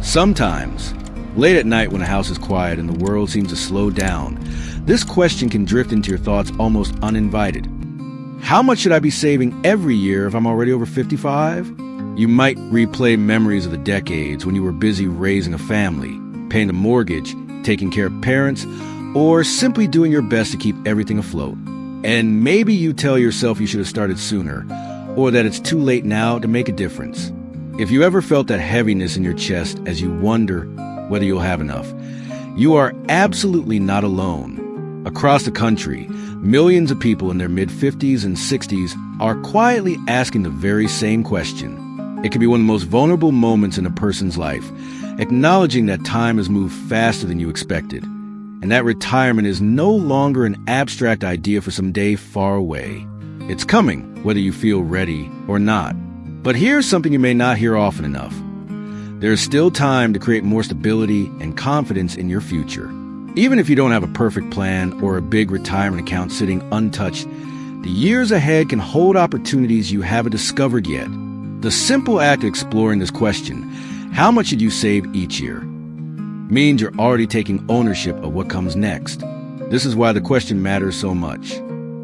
Sometimes, late at night when a house is quiet and the world seems to slow down, this question can drift into your thoughts almost uninvited. How much should I be saving every year if I'm already over 55? You might replay memories of the decades when you were busy raising a family, paying a mortgage, taking care of parents, or simply doing your best to keep everything afloat. And maybe you tell yourself you should have started sooner, or that it's too late now to make a difference. If you ever felt that heaviness in your chest as you wonder whether you'll have enough, you are absolutely not alone. Across the country, millions of people in their mid-50s and 60s are quietly asking the very same question. It can be one of the most vulnerable moments in a person's life, acknowledging that time has moved faster than you expected, and that retirement is no longer an abstract idea for some day far away. It's coming, whether you feel ready or not. But here's something you may not hear often enough. There is still time to create more stability and confidence in your future. Even if you don't have a perfect plan or a big retirement account sitting untouched, the years ahead can hold opportunities you haven't discovered yet. The simple act of exploring this question, how much should you save each year, means you're already taking ownership of what comes next. This is why the question matters so much.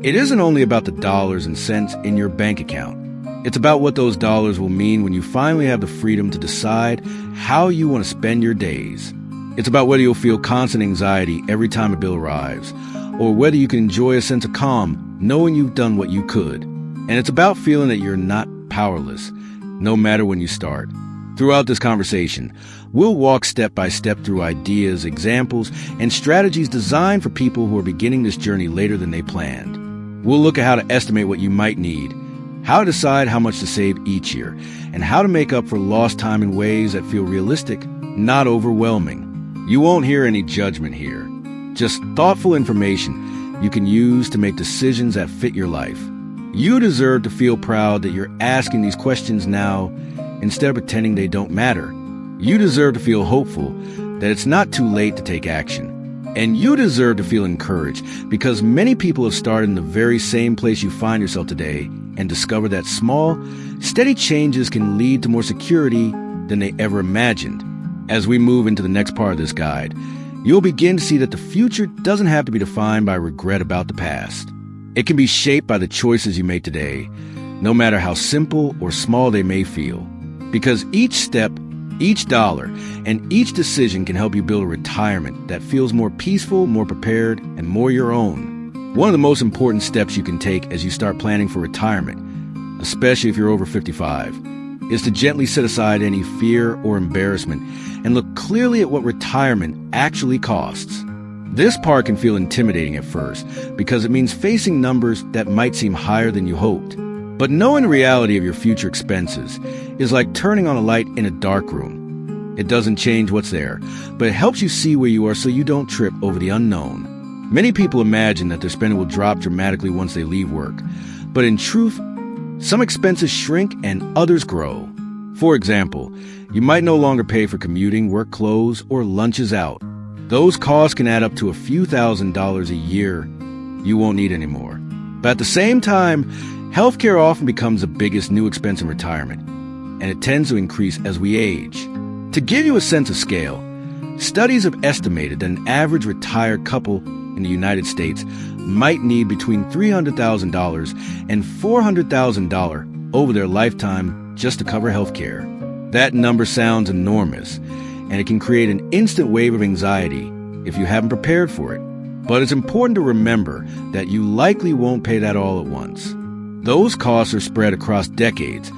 It isn't only about the dollars and cents in your bank account. It's about what those dollars will mean when you finally have the freedom to decide how you want to spend your days. It's about whether you'll feel constant anxiety every time a bill arrives, or whether you can enjoy a sense of calm knowing you've done what you could. And it's about feeling that you're not powerless, no matter when you start. Throughout this conversation, we'll walk step by step through ideas, examples, and strategies designed for people who are beginning this journey later than they planned. We'll look at how to estimate what you might need, how to decide how much to save each year, and how to make up for lost time in ways that feel realistic, not overwhelming. You won't hear any judgment here, just thoughtful information you can use to make decisions that fit your life. You deserve to feel proud that you're asking these questions now instead of pretending they don't matter. You deserve to feel hopeful that it's not too late to take action. And you deserve to feel encouraged because many people have started in the very same place you find yourself today and discovered that small, steady changes can lead to more security than they ever imagined. As we move into the next part of this guide, you'll begin to see that the future doesn't have to be defined by regret about the past. It can be shaped by the choices you make today, no matter how simple or small they may feel. Because each step, each dollar, and each decision can help you build a retirement that feels more peaceful, more prepared, and more your own. One of the most important steps you can take as you start planning for retirement, especially if you're over 55, is to gently set aside any fear or embarrassment and look clearly at what retirement actually costs. This part can feel intimidating at first because it means facing numbers that might seem higher than you hoped. But knowing the reality of your future expenses is like turning on a light in a dark room. It doesn't change what's there, but it helps you see where you are so you don't trip over the unknown. Many people imagine that their spending will drop dramatically once they leave work, but in truth, some expenses shrink and others grow. For example, you might no longer pay for commuting, work clothes, or lunches out. Those costs can add up to a few $1,000s a year you won't need anymore. But at the same time, healthcare often becomes the biggest new expense in retirement, and it tends to increase as we age. To give you a sense of scale, studies have estimated that an average retired couple in the United States might need between $300,000 and $400,000 over their lifetime just to cover healthcare. That number sounds enormous, and it can create an instant wave of anxiety if you haven't prepared for it. But it's important to remember that you likely won't pay that all at once. Those costs are spread across decades,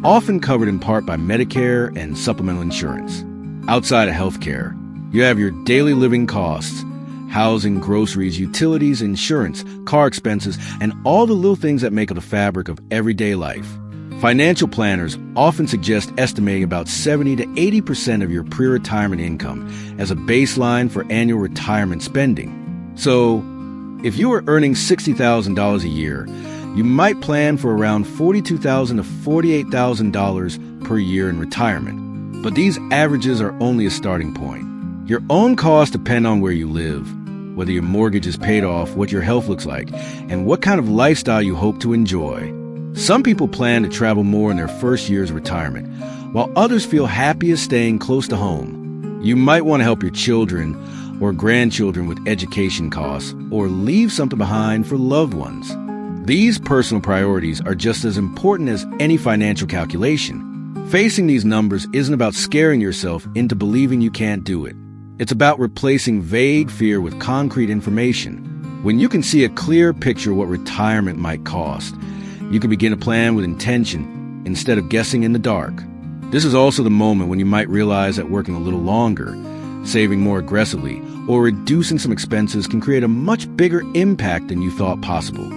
often covered in part by Medicare and supplemental insurance. Outside of healthcare, you have your daily living costs, housing, groceries, utilities, insurance, car expenses, and all the little things that make up the fabric of everyday life. Financial planners often suggest estimating about 70 to 80% of your pre-retirement income as a baseline for annual retirement spending. So, if you are earning $60,000 a year, you might plan for around $42,000 to $48,000 per year in retirement. But these averages are only a starting point. Your own costs depend on where you live, whether your mortgage is paid off, what your health looks like, and what kind of lifestyle you hope to enjoy. Some people plan to travel more in their first year's retirement, while others feel happiest staying close to home. You might want to help your children or grandchildren with education costs, or leave something behind for loved ones. These personal priorities are just as important as any financial calculation. Facing these numbers isn't about scaring yourself into believing you can't do it. It's about replacing vague fear with concrete information. When you can see a clear picture of what retirement might cost, you can begin to plan with intention instead of guessing in the dark. This is also the moment when you might realize that working a little longer, saving more aggressively, or reducing some expenses can create a much bigger impact than you thought possible.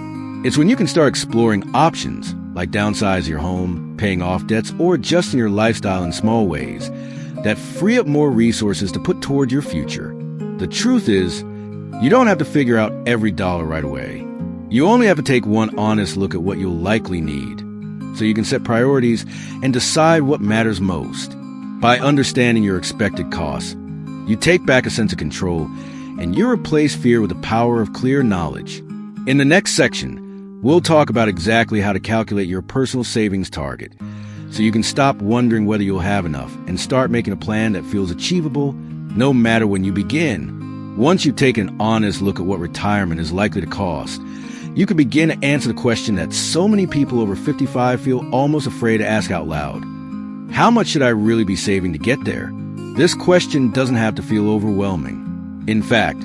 It's when you can start exploring options, like downsizing your home, paying off debts, or adjusting your lifestyle in small ways, that free up more resources to put toward your future. The truth is, you don't have to figure out every dollar right away. You only have to take one honest look at what you'll likely need, so you can set priorities and decide what matters most. By understanding your expected costs, you take back a sense of control, and you replace fear with the power of clear knowledge. In the next section, we'll talk about exactly how to calculate your personal savings target, so you can stop wondering whether you'll have enough and start making a plan that feels achievable no matter when you begin. Once you've taken an honest look at what retirement is likely to cost, you can begin to answer the question that so many people over 55 feel almost afraid to ask out loud. How much should I really be saving to get there? This question doesn't have to feel overwhelming. In fact,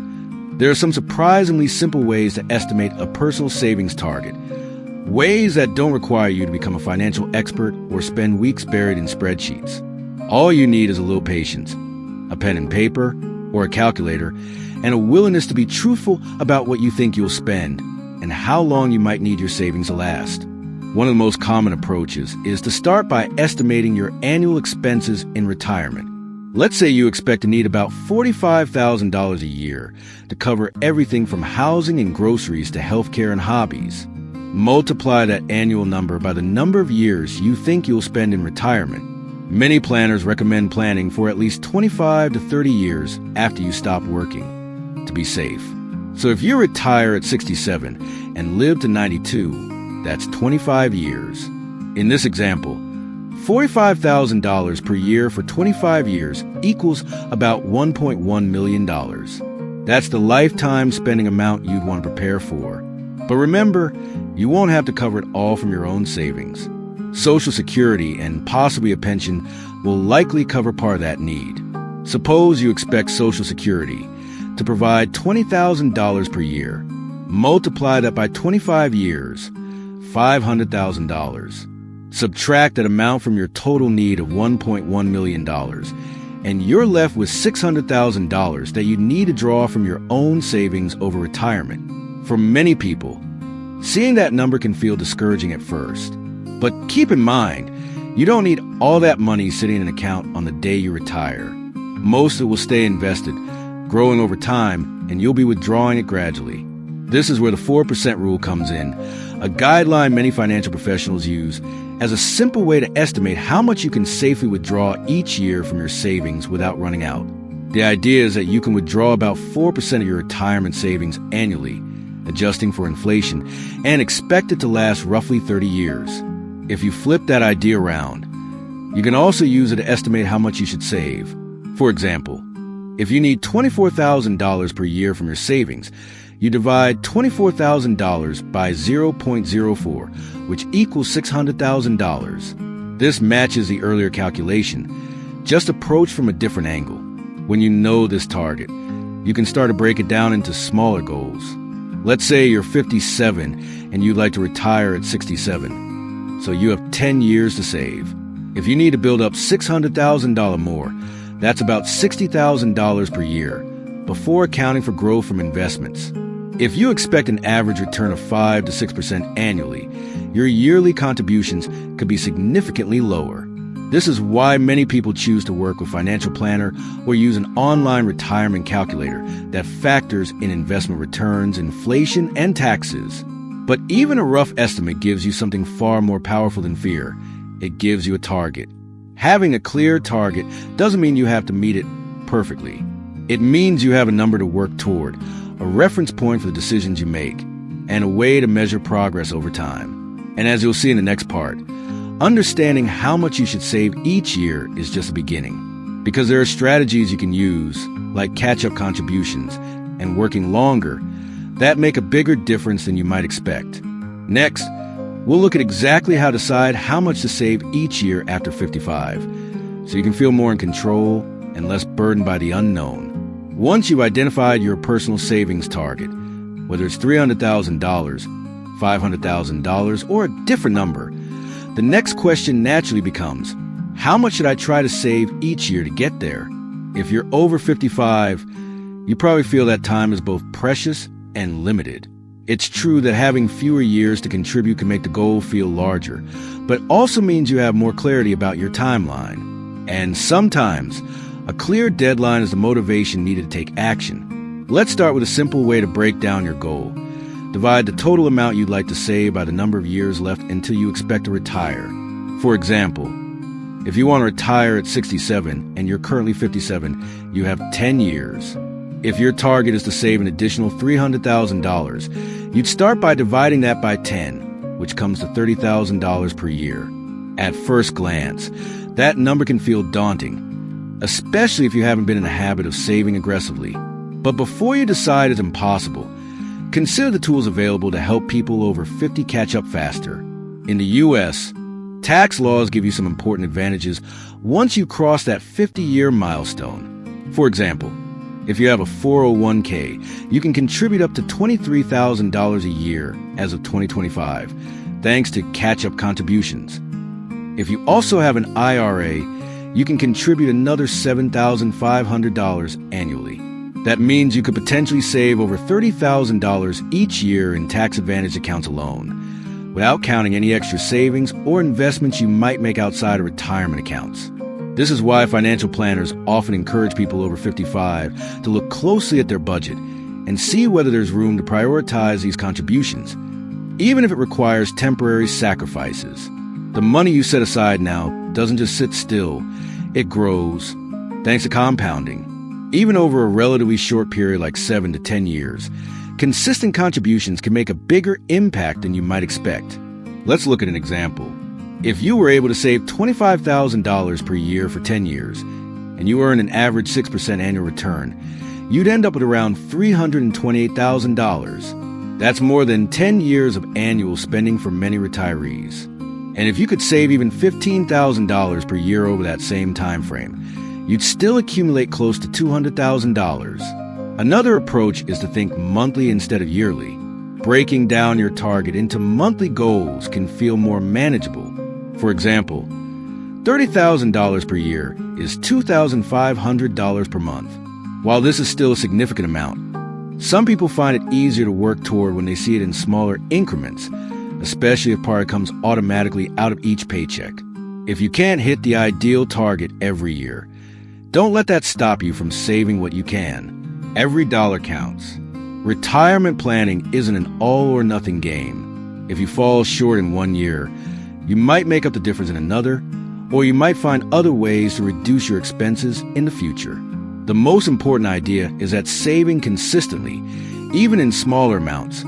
there are some surprisingly simple ways to estimate a personal savings target. Ways that don't require you to become a financial expert or spend weeks buried in spreadsheets. All you need is a little patience, a pen and paper, or a calculator, and a willingness to be truthful about what you think you'll spend and how long you might need your savings to last. One of the most common approaches is to start by estimating your annual expenses in retirement. Let's say you expect to need about $45,000 a year to cover everything from housing and groceries to healthcare and hobbies. Multiply that annual number by the number of years you think you'll spend in retirement. Many planners recommend planning for at least 25 to 30 years after you stop working to be safe. So if you retire at 67 and live to 92, that's 25 years. In this example, $45,000 per year for 25 years equals about $1.1 million. That's the lifetime spending amount you'd want to prepare for. But remember, you won't have to cover it all from your own savings. Social Security and possibly a pension will likely cover part of that need. Suppose you expect Social Security to provide $20,000 per year. Multiply that by 25 years, $500,000. Subtract that amount from your total need of $1.1 million, and you're left with $600,000 that you need to draw from your own savings over retirement. For many people, seeing that number can feel discouraging at first. But keep in mind, you don't need all that money sitting in an account on the day you retire. Most of it will stay invested, growing over time, and you'll be withdrawing it gradually. This is where the 4% rule comes in, a guideline many financial professionals use as a simple way to estimate how much you can safely withdraw each year from your savings without running out. The idea is that you can withdraw about 4% of your retirement savings annually, adjusting for inflation, and expect it to last roughly 30 years. If you flip that idea around, you can also use it to estimate how much you should save. For example, if you need $24,000 per year from your savings, you divide $24,000 by 0.04, which equals $600,000. This matches the earlier calculation, just approached from a different angle. When you know this target, you can start to break it down into smaller goals. Let's say you're 57 and you'd like to retire at 67, so you have 10 years to save. If you need to build up $600,000 more, that's about $60,000 per year, before accounting for growth from investments. If you expect an average return of 5 to 6% annually, your yearly contributions could be significantly lower. This is why many people choose to work with a financial planner or use an online retirement calculator that factors in investment returns, inflation, and taxes. But even a rough estimate gives you something far more powerful than fear. It gives you a target. Having a clear target doesn't mean you have to meet it perfectly. It means you have a number to work toward, a reference point for the decisions you make, and a way to measure progress over time. And as you'll see in the next part, Understanding how much you should save each year is just the beginning, because there are strategies you can use, like catch-up contributions and working longer, that make a bigger difference than you might expect. Next, we'll look at exactly how to decide how much to save each year after 55, so you can feel more in control and less burdened by the unknown. Once you've identified your personal savings target, whether it's $300,000, $500,000, or a different number, the next question naturally becomes, how much should I try to save each year to get there? If you're over 55, you probably feel that time is both precious and limited. It's true that having fewer years to contribute can make the goal feel larger, but also means you have more clarity about your timeline. And sometimes, a clear deadline is the motivation needed to take action. Let's start with a simple way to break down your goal. Divide the total amount you'd like to save by the number of years left until you expect to retire. For example, if you want to retire at 67 and you're currently 57, you have 10 years. If your target is to save an additional $300,000, you'd start by dividing that by 10, which comes to $30,000 per year. At first glance, that number can feel daunting, especially if you haven't been in the habit of saving aggressively. But before you decide it's impossible, consider the tools available to help people over 50 catch up faster. In the U.S., tax laws give you some important advantages once you cross that 50-year milestone. For example, if you have a 401k, you can contribute up to $23,000 a year as of 2025, thanks to catch-up contributions. If you also have an IRA, you can contribute another $7,500 annually. That means you could potentially save over $30,000 each year in tax-advantaged accounts alone, without counting any extra savings or investments you might make outside of retirement accounts. This is why financial planners often encourage people over 55 to look closely at their budget and see whether there's room to prioritize these contributions, even if it requires temporary sacrifices. The money you set aside now doesn't just sit still, it grows, thanks to compounding. Even over a relatively short period like 7 to 10 years, consistent contributions can make a bigger impact than you might expect. Let's look at an example. If you were able to save $25,000 per year for 10 years, and you earn an average 6% annual return, you'd end up with around $328,000. That's more than 10 years of annual spending for many retirees. And if you could save even $15,000 per year over that same time frame, you'd still accumulate close to $200,000. Another approach is to think monthly instead of yearly. Breaking down your target into monthly goals can feel more manageable. For example, $30,000 per year is $2,500 per month. While this is still a significant amount, some people find it easier to work toward when they see it in smaller increments, especially if part comes automatically out of each paycheck. If you can't hit the ideal target every year, don't let that stop you from saving what you can. Every dollar counts. Retirement planning isn't an all-or-nothing game. If you fall short in one year, you might make up the difference in another, or you might find other ways to reduce your expenses in the future. The most important idea is that saving consistently, even in smaller amounts,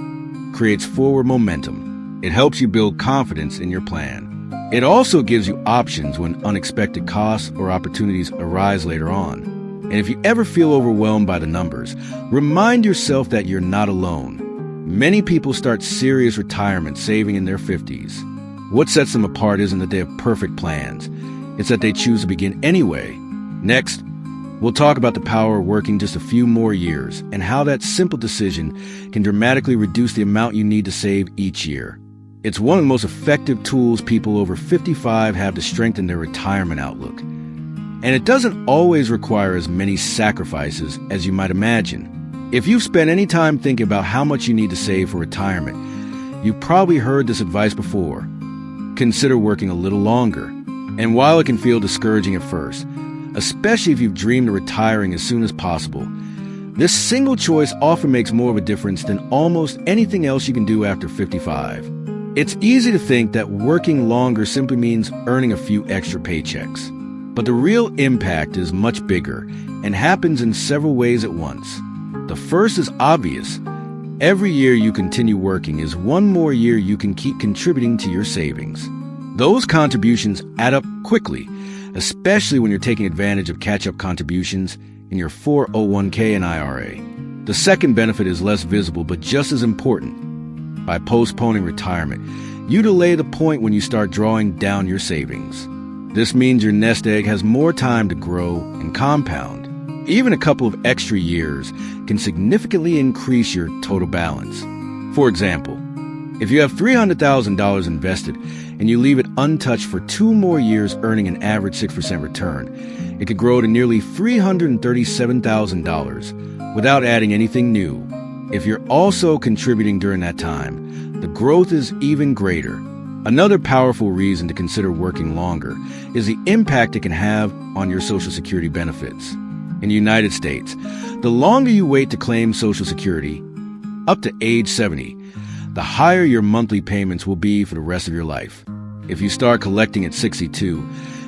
creates forward momentum. It helps you build confidence in your plan. It also gives you options when unexpected costs or opportunities arise later on. And if you ever feel overwhelmed by the numbers, remind yourself that you're not alone. Many people start serious retirement saving in their 50s. What sets them apart isn't that they have perfect plans. It's that they choose to begin anyway. Next, we'll talk about the power of working just a few more years and how that simple decision can dramatically reduce the amount you need to save each year. It's one of the most effective tools people over 55 have to strengthen their retirement outlook. And it doesn't always require as many sacrifices as you might imagine. If you've spent any time thinking about how much you need to save for retirement, you've probably heard this advice before. Consider working a little longer. And while it can feel discouraging at first, especially if you've dreamed of retiring as soon as possible, this single choice often makes more of a difference than almost anything else you can do after 55. It's easy to think that working longer simply means earning a few extra paychecks. But the real impact is much bigger and happens in several ways at once. The first is obvious. Every year you continue working is one more year you can keep contributing to your savings. Those contributions add up quickly, especially when you're taking advantage of catch-up contributions in your 401k and IRA. The second benefit is less visible but just as important. By postponing retirement, you delay the point when you start drawing down your savings. This means your nest egg has more time to grow and compound. Even a couple of extra years can significantly increase your total balance. For example, if you have $300,000 invested and you leave it untouched for 2 more years earning an average 6% return, it could grow to nearly $337,000 without adding anything new. If you're also contributing during that time, the growth is even greater. Another powerful reason to consider working longer is the impact it can have on your Social Security benefits. In the United States, the longer you wait to claim Social Security, up to age 70, the higher your monthly payments will be for the rest of your life. If you start collecting at 62,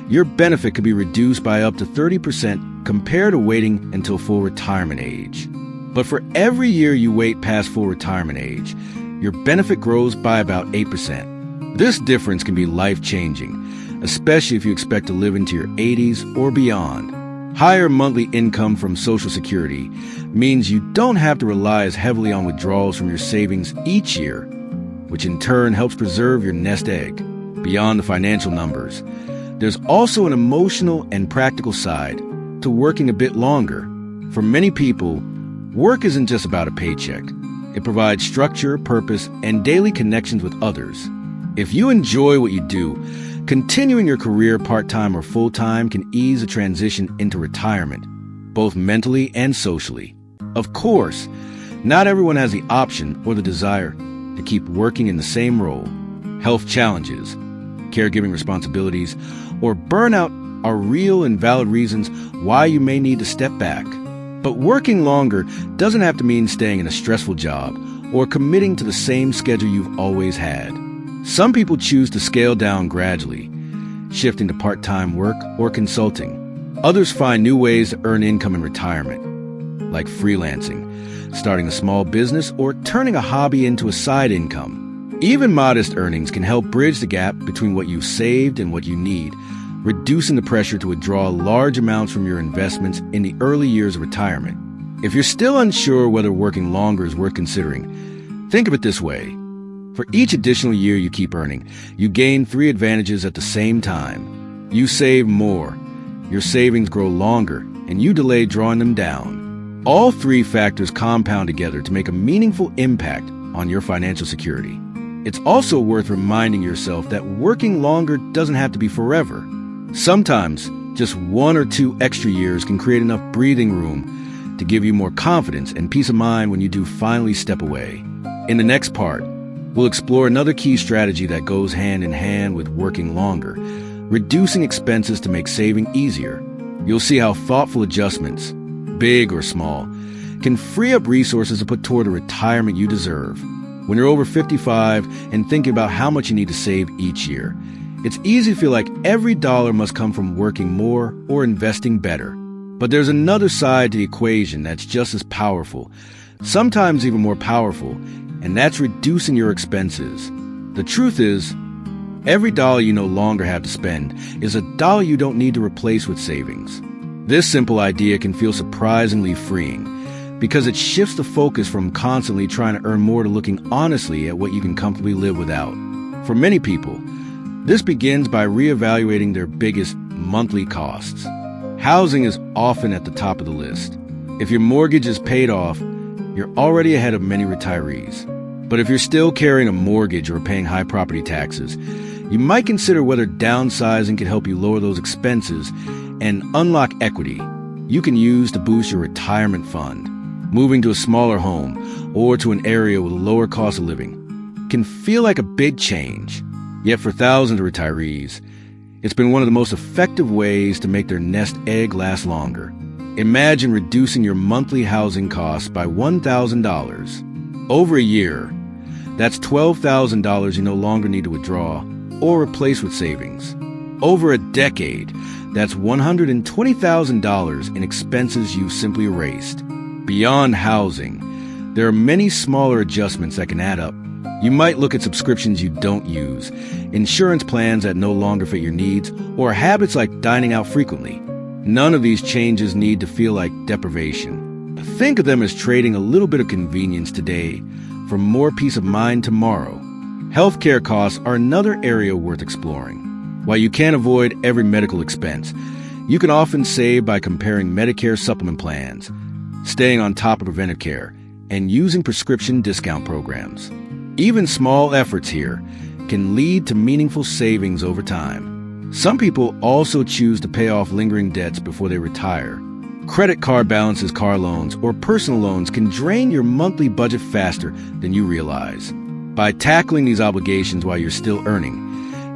your benefit could be reduced by up to 30% compared to waiting until full retirement age. But for every year you wait past full retirement age, your benefit grows by about 8%. This difference can be life-changing, especially if you expect to live into your 80s or beyond. Higher monthly income from Social Security means you don't have to rely as heavily on withdrawals from your savings each year, which in turn helps preserve your nest egg. Beyond the financial numbers, there's also an emotional and practical side to working a bit longer. For many people, work isn't just about a paycheck. It provides structure, purpose, and daily connections with others. If you enjoy what you do, continuing your career part-time or full-time can ease the transition into retirement, both mentally and socially. Of course, not everyone has the option or the desire to keep working in the same role. Health challenges, caregiving responsibilities, or burnout are real and valid reasons why you may need to step back. But working longer doesn't have to mean staying in a stressful job or committing to the same schedule you've always had. Some people choose to scale down gradually, shifting to part-time work or consulting. Others find new ways to earn income in retirement, like freelancing, starting a small business, or turning a hobby into a side income. Even modest earnings can help bridge the gap between what you've saved and what you need, reducing the pressure to withdraw large amounts from your investments in the early years of retirement. If you're still unsure whether working longer is worth considering, think of it this way. For each additional year you keep earning, you gain 3 advantages at the same time. You save more, your savings grow longer, and you delay drawing them down. All 3 factors compound together to make a meaningful impact on your financial security. It's also worth reminding yourself that working longer doesn't have to be forever. Sometimes, just 1 or 2 extra years can create enough breathing room to give you more confidence and peace of mind when you do finally step away. In the next part, we'll explore another key strategy that goes hand in hand with working longer, reducing expenses to make saving easier. You'll see how thoughtful adjustments, big or small, can free up resources to put toward the retirement you deserve. When you're over 55 and thinking about how much you need to save each year, it's easy to feel like every dollar must come from working more or investing better. But there's another side to the equation that's just as powerful, sometimes even more powerful, and that's reducing your expenses. The truth is, every dollar you no longer have to spend is a dollar you don't need to replace with savings. This simple idea can feel surprisingly freeing because it shifts the focus from constantly trying to earn more to looking honestly at what you can comfortably live without. For many people, this begins by reevaluating their biggest monthly costs. Housing is often at the top of the list. If your mortgage is paid off, you're already ahead of many retirees. But if you're still carrying a mortgage or paying high property taxes, you might consider whether downsizing can help you lower those expenses and unlock equity you can use to boost your retirement fund. Moving to a smaller home or to an area with a lower cost of living can feel like a big change. Yet for thousands of retirees, it's been one of the most effective ways to make their nest egg last longer. Imagine reducing your monthly housing costs by $1,000. Over a year, that's $12,000 you no longer need to withdraw or replace with savings. Over a decade, that's $120,000 in expenses you've simply erased. Beyond housing, there are many smaller adjustments that can add up. You might look at subscriptions you don't use, insurance plans that no longer fit your needs, or habits like dining out frequently. None of these changes need to feel like deprivation. Think of them as trading a little bit of convenience today for more peace of mind tomorrow. Healthcare costs are another area worth exploring. While you can't avoid every medical expense, you can often save by comparing Medicare supplement plans, staying on top of preventive care, and using prescription discount programs. Even small efforts here can lead to meaningful savings over time. Some people also choose to pay off lingering debts before they retire. Credit card balances, car loans, or personal loans can drain your monthly budget faster than you realize. By tackling these obligations while you're still earning,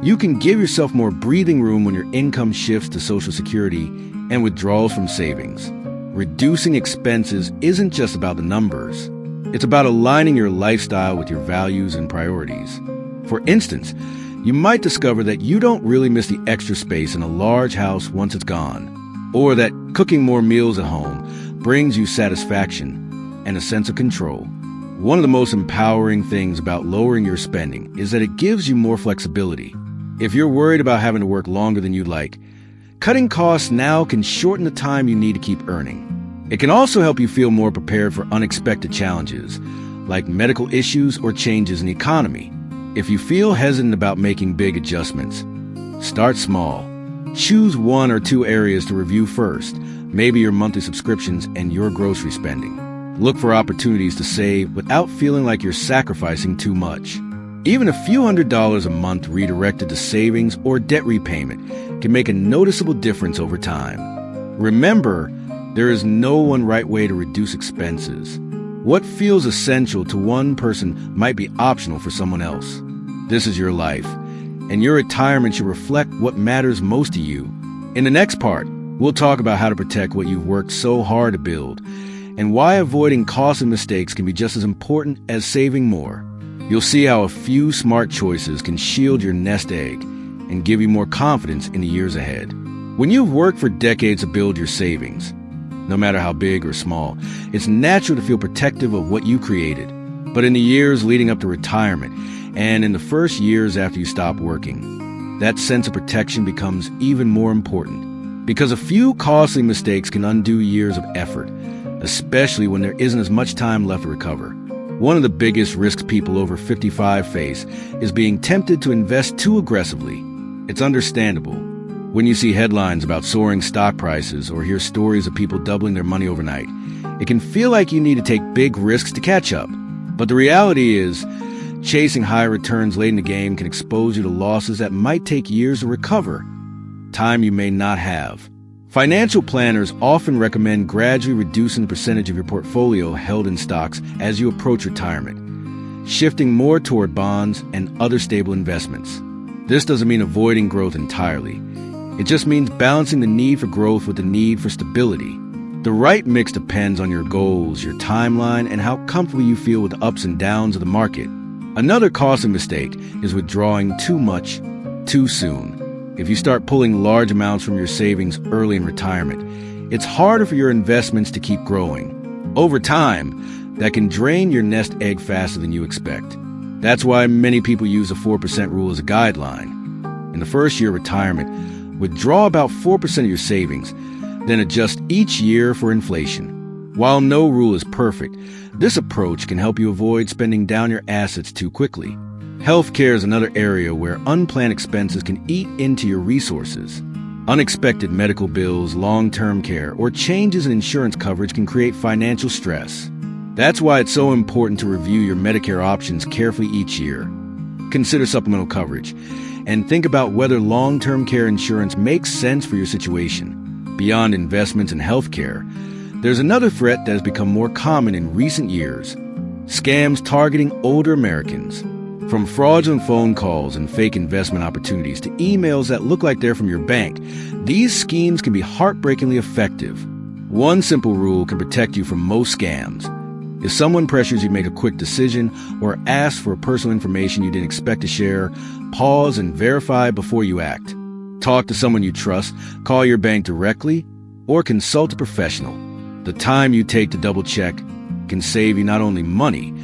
you can give yourself more breathing room when your income shifts to Social Security and withdrawals from savings. Reducing expenses isn't just about the numbers. It's about aligning your lifestyle with your values and priorities. For instance, you might discover that you don't really miss the extra space in a large house once it's gone, or that cooking more meals at home brings you satisfaction and a sense of control. One of the most empowering things about lowering your spending is that it gives you more flexibility. If you're worried about having to work longer than you'd like, cutting costs now can shorten the time you need to keep earning. It can also help you feel more prepared for unexpected challenges, like medical issues or changes in the economy. If you feel hesitant about making big adjustments, start small. Choose 1 or 2 areas to review first, maybe your monthly subscriptions and your grocery spending. Look for opportunities to save without feeling like you're sacrificing too much. Even a few $100s a month redirected to savings or debt repayment can make a noticeable difference over time. Remember, there is no one right way to reduce expenses. What feels essential to one person might be optional for someone else. This is your life, and your retirement should reflect what matters most to you. In the next part, we'll talk about how to protect what you've worked so hard to build, and why avoiding costly mistakes can be just as important as saving more. You'll see how a few smart choices can shield your nest egg and give you more confidence in the years ahead. When you've worked for decades to build your savings, no matter how big or small, it's natural to feel protective of what you created. But in the years leading up to retirement, and in the first years after you stop working, that sense of protection becomes even more important. Because a few costly mistakes can undo years of effort, especially when there isn't as much time left to recover. One of the biggest risks people over 55 face is being tempted to invest too aggressively. It's understandable. When you see headlines about soaring stock prices or hear stories of people doubling their money overnight, it can feel like you need to take big risks to catch up. But the reality is, chasing high returns late in the game can expose you to losses that might take years to recover, time you may not have. Financial planners often recommend gradually reducing the percentage of your portfolio held in stocks as you approach retirement, shifting more toward bonds and other stable investments. This doesn't mean avoiding growth entirely. It just means balancing the need for growth with the need for stability. The right mix depends on your goals, your timeline, and how comfortable you feel with the ups and downs of the market. Another costly mistake is withdrawing too much too soon. If you start pulling large amounts from your savings early in retirement, it's harder for your investments to keep growing. Over time, that can drain your nest egg faster than you expect. That's why many people use the 4% rule as a guideline. In the first year of retirement, withdraw about 4% of your savings, then adjust each year for inflation. While no rule is perfect, this approach can help you avoid spending down your assets too quickly. Healthcare is another area where unplanned expenses can eat into your resources. Unexpected medical bills, long-term care, or changes in insurance coverage can create financial stress. That's why it's so important to review your Medicare options carefully each year. Consider supplemental coverage, and think about whether long-term care insurance makes sense for your situation. Beyond investments in healthcare, there's another threat that has become more common in recent years: scams targeting older Americans. From fraudulent phone calls and fake investment opportunities to emails that look like they're from your bank, these schemes can be heartbreakingly effective. One simple rule can protect you from most scams. If someone pressures you to make a quick decision or asks for personal information you didn't expect to share, pause and verify before you act. Talk to someone you trust, call your bank directly, or consult a professional. The time you take to double-check can save you not only money,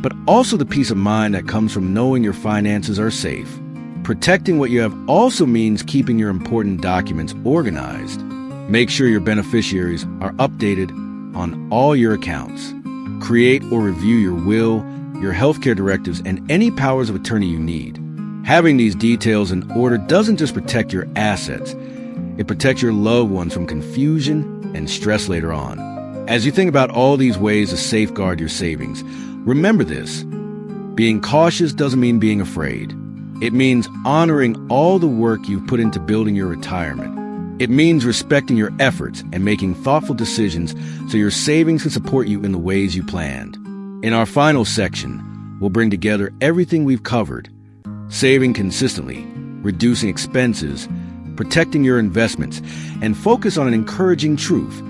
but also the peace of mind that comes from knowing your finances are safe. Protecting what you have also means keeping your important documents organized. Make sure your beneficiaries are updated on all your accounts. Create or review your will, your healthcare directives, and any powers of attorney you need. Having these details in order doesn't just protect your assets, it protects your loved ones from confusion and stress later on. As you think about all these ways to safeguard your savings, remember this: being cautious doesn't mean being afraid. It means honoring all the work you've put into building your retirement. It means respecting your efforts and making thoughtful decisions so your savings can support you in the ways you planned. In our final section, we'll bring together everything we've covered: saving consistently, reducing expenses, protecting your investments, and focus on an encouraging truth: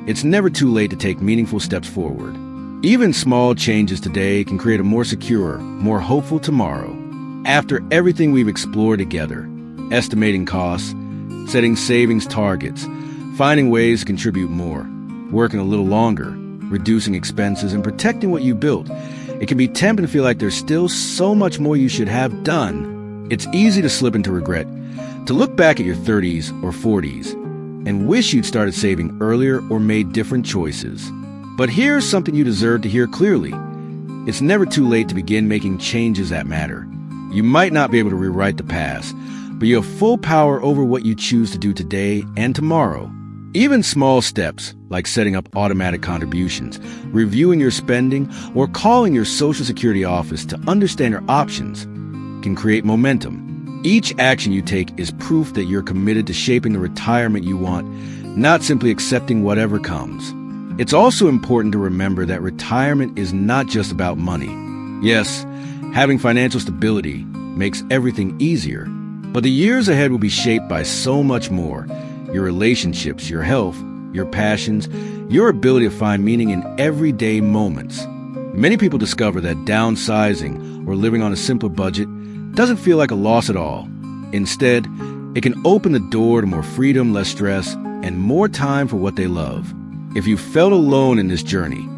it's never too late to take meaningful steps forward. Even small changes today can create a more secure, more hopeful tomorrow. After everything we've explored together, estimating costs, setting savings targets, finding ways to contribute more, working a little longer, reducing expenses, and protecting what you built, it can be tempting to feel like there's still so much more you should have done. It's easy to slip into regret, to look back at your 30s or 40s and wish you'd started saving earlier or made different choices. But here's something you deserve to hear clearly: it's never too late to begin making changes that matter. You might not be able to rewrite the past, but you have full power over what you choose to do today and tomorrow. Even small steps, like setting up automatic contributions, reviewing your spending, or calling your Social Security office to understand your options, can create momentum. Each action you take is proof that you're committed to shaping the retirement you want, not simply accepting whatever comes. It's also important to remember that retirement is not just about money. Yes, having financial stability makes everything easier, but the years ahead will be shaped by so much more: your relationships, your health, your passions, your ability to find meaning in everyday moments. Many people discover that downsizing or living on a simpler budget doesn't feel like a loss at all. Instead, it can open the door to more freedom, less stress, and more time for what they love. If you felt alone in this journey,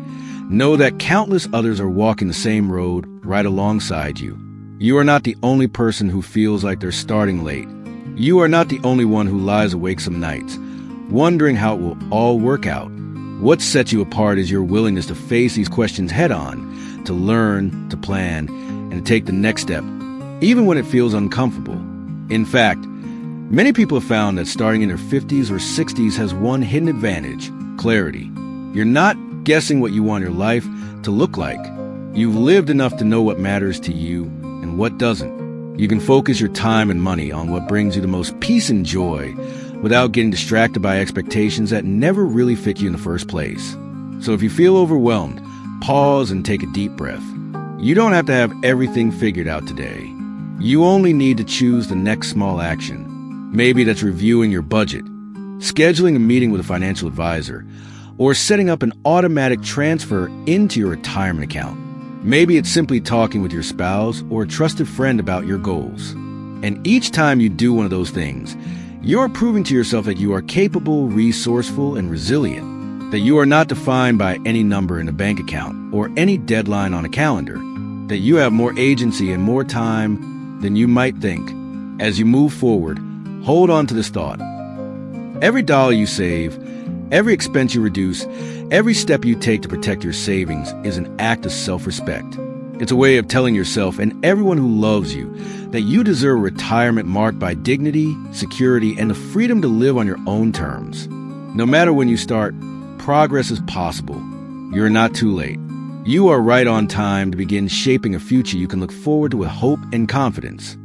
know that countless others are walking the same road right alongside you. You are not the only person who feels like they're starting late. You are not the only one who lies awake some nights, wondering how it will all work out. What sets you apart is your willingness to face these questions head on, to learn, to plan, and to take the next step, even when it feels uncomfortable. In fact, many people have found that starting in their 50s or 60s has one hidden advantage: clarity. You're not guessing what you want your life to look like. You've lived enough to know what matters to you and what doesn't. You can focus your time and money on what brings you the most peace and joy without getting distracted by expectations that never really fit you in the first place. So if you feel overwhelmed, pause and take a deep breath. You don't have to have everything figured out today. You only need to choose the next small action. Maybe that's reviewing your budget, scheduling a meeting with a financial advisor, or setting up an automatic transfer into your retirement account. Maybe it's simply talking with your spouse or a trusted friend about your goals. And each time you do one of those things, you're proving to yourself that you are capable, resourceful, and resilient, that you are not defined by any number in a bank account or any deadline on a calendar, that you have more agency and more time than you might think. As you move forward, hold on to this thought: every dollar you save, every expense you reduce, every step you take to protect your savings is an act of self-respect. It's a way of telling yourself and everyone who loves you that you deserve a retirement marked by dignity, security, and the freedom to live on your own terms. No matter when you start, progress is possible. You're not too late. You are right on time to begin shaping a future you can look forward to with hope and confidence.